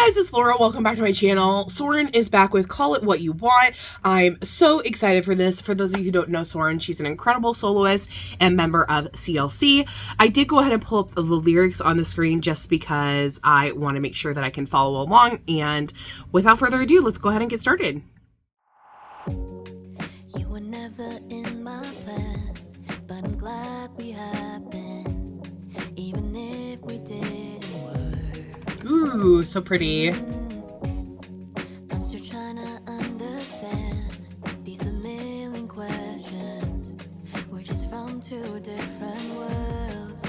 guys, it's Laura. Welcome back to my channel. SORN is back with Call It What You Want. I'm so excited for this. For those of you who don't know SORN, she's an incredible soloist and member of CLC. I did go ahead and pull up the lyrics on the screen just because I want to make sure that I can follow along. And without further ado, let's go ahead and get started. You were never in my plan, but I'm glad we have been, even if we didn't work. Ooh, so pretty. I'm still trying to understand these a million questions. We're just from two different worlds.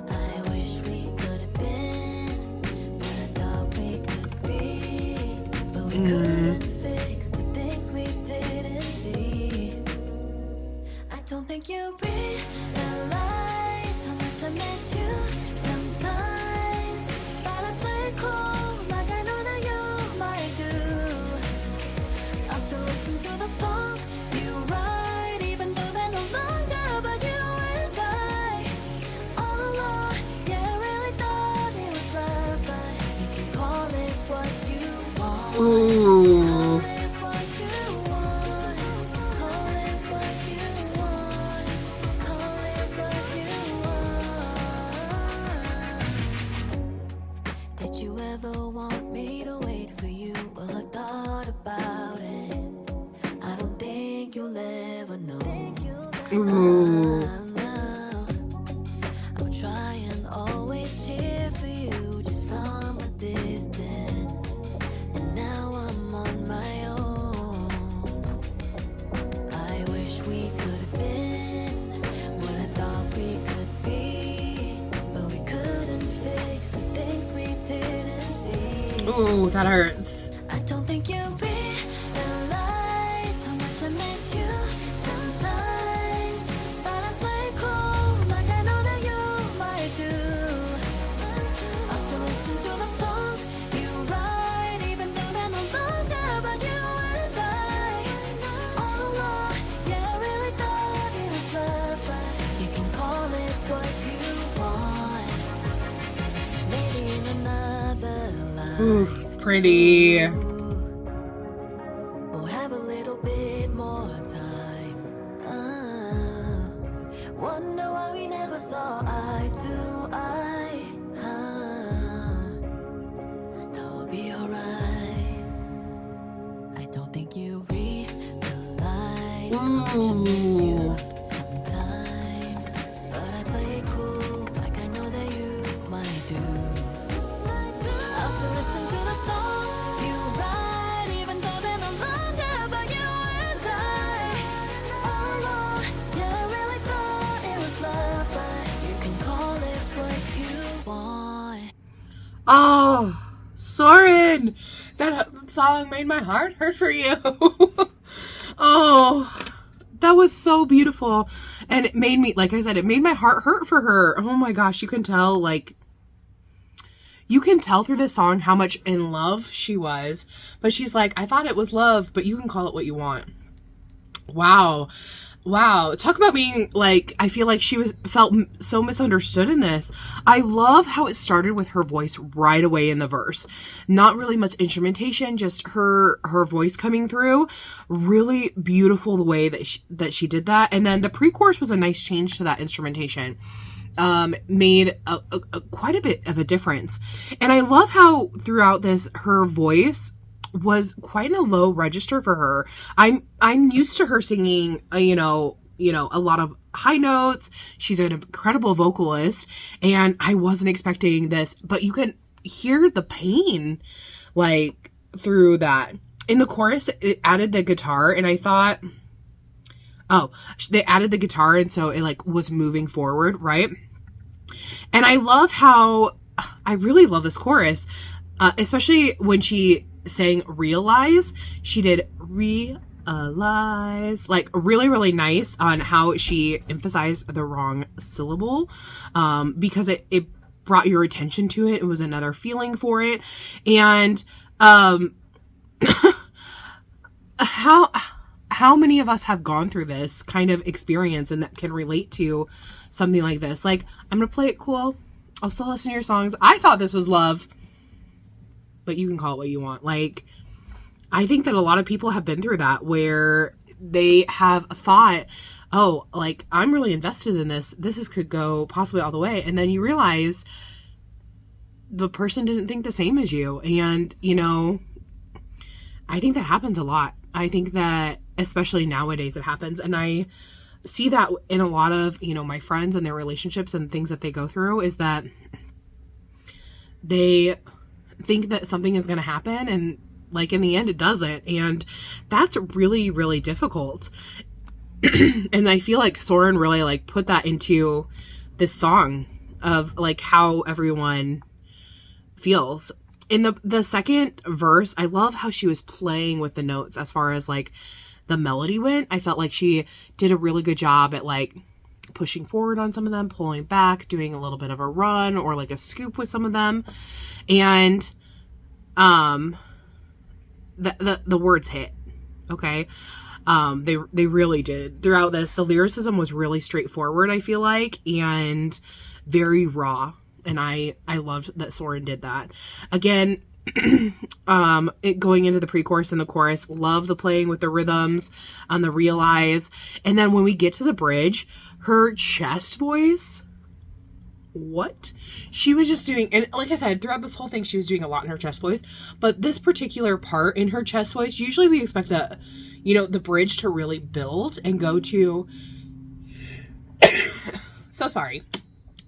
I wish we could have been, but I thought we could be, but we couldn't fix the things we didn't see. I don't think you realize how much I miss you sometimes. Songs you write, even though they're no longer but you and I. All along, yeah, I really thought it was love, but you can call it what you want. Ooh. Call it what you want. Call it what you want. Call it what you want. Did you ever want me to wait for you? Well, I thought about it. You'll never know. I'm trying always cheer for you just from a distance, and now I'm on my own. I wish we could have been what I thought we could be, but we couldn't fix the things we didn't see. Ooh, that hurts. I don't think you realize how much I miss you sometimes, but I play cool like I know that you might do. Also listen to the songs you write, even though they're no longer but you and I. All along, yeah, I really thought it was love, but you can call it what you want. Maybe in another life. Ooh, pretty. We'll have a little bit more time. Wonder why we never saw eye to eye. That would be alright. I don't think you realize how much I miss you sometimes, but I play it cool like I know that you might do. Also listen to the songs you write, even though they're no longer but you and I. All along, yeah, I really thought it was love, but you can call it what you want. Oh, SORN! That song made my heart hurt for you. Oh, that was so beautiful. And it made me, like I said, it made my heart hurt for her. Oh my gosh, you can tell, like, you can tell through this song how much in love she was. But she's like, I thought it was love, but you can call it what you want. Wow. Wow. Talk about being like, I feel like she felt so misunderstood in this. I love how it started with her voice right away in the verse. Not really much instrumentation, just her voice coming through. Really beautiful the way that she did that. And then the pre-chorus was a nice change to that instrumentation. Made quite a bit of a difference. And I love how throughout this, her voice was quite a low register for her. I'm used to her singing, a lot of high notes. She's an incredible vocalist, and I wasn't expecting this, but you can hear the pain, like, through that. In the chorus, it added the guitar, and I thought, oh, they added the guitar, and so it, like, was moving forward, right? And I really love this chorus, especially when she sang realize. She did realize, like, really, really nice on how she emphasized the wrong syllable, because it brought your attention to it. It was another feeling for it. And how many of us have gone through this kind of experience and that can relate to something like this? Like, I'm gonna play it cool, I'll still listen to your songs. I thought this was love, but you can call it what you want. Like, I think that a lot of people have been through that where they have thought, oh, like, I'm really invested in this. Could go possibly all the way. And then you realize the person didn't think the same as you. And, you know, I think that happens a lot. I think that especially nowadays it happens. And I see that in a lot of, you know, my friends and their relationships and things that they go through, is that they think that something is going to happen, and like in the end it doesn't. And that's really, really difficult. And I feel like SORN really like put that into this song of like how everyone feels. In the second verse, I love how she was playing with the notes as far as like the melody went. I felt like she did a really good job at like pushing forward on some of them, pulling back, doing a little bit of a run or like a scoop with some of them. And the words hit. Okay. They really did throughout this. The lyricism was really straightforward, I feel like, and very raw. And I loved that SORN did that. Again, going into the pre-chorus and the chorus, love the playing with the rhythms on the realize. And then when we get to the bridge, her chest voice, what she was just doing. And like I said, throughout this whole thing, she was doing a lot in her chest voice, but this particular part in her chest voice, usually we expect the bridge to really build and go to,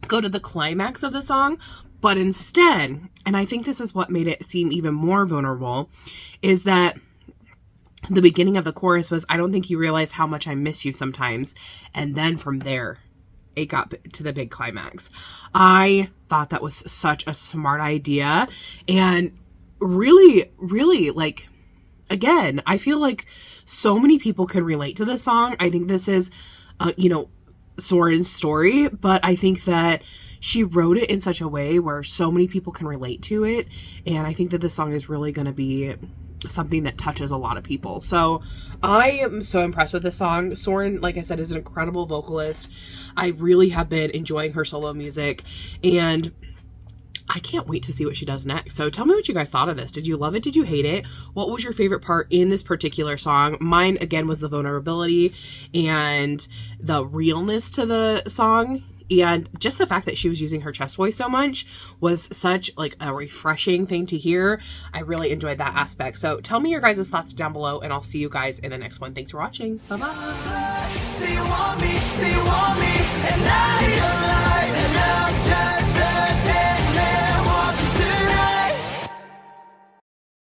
go to the climax of the song. But instead, and I think this is what made it seem even more vulnerable, is that the beginning of the chorus was, I don't think you realize how much I miss you sometimes. And then from there, it got to the big climax. I thought that was such a smart idea. And really, really, like, again, I feel like so many people can relate to this song. I think this is, SORN's story, but I think that she wrote it in such a way where so many people can relate to it. And I think that this song is really going to be something that touches a lot of people. So I am so impressed with this song. SORN, like I said, is an incredible vocalist. I really have been enjoying her solo music, and I can't wait to see what she does next. So tell me what you guys thought of this. Did you love it? Did you hate it? What was your favorite part in this particular song? Mine, again, was the vulnerability and the realness to the song. And just the fact that she was using her chest voice so much was such like a refreshing thing to hear. I really enjoyed that aspect. So tell me your guys' thoughts down below, and I'll see you guys in the next one. Thanks for watching. Bye-bye.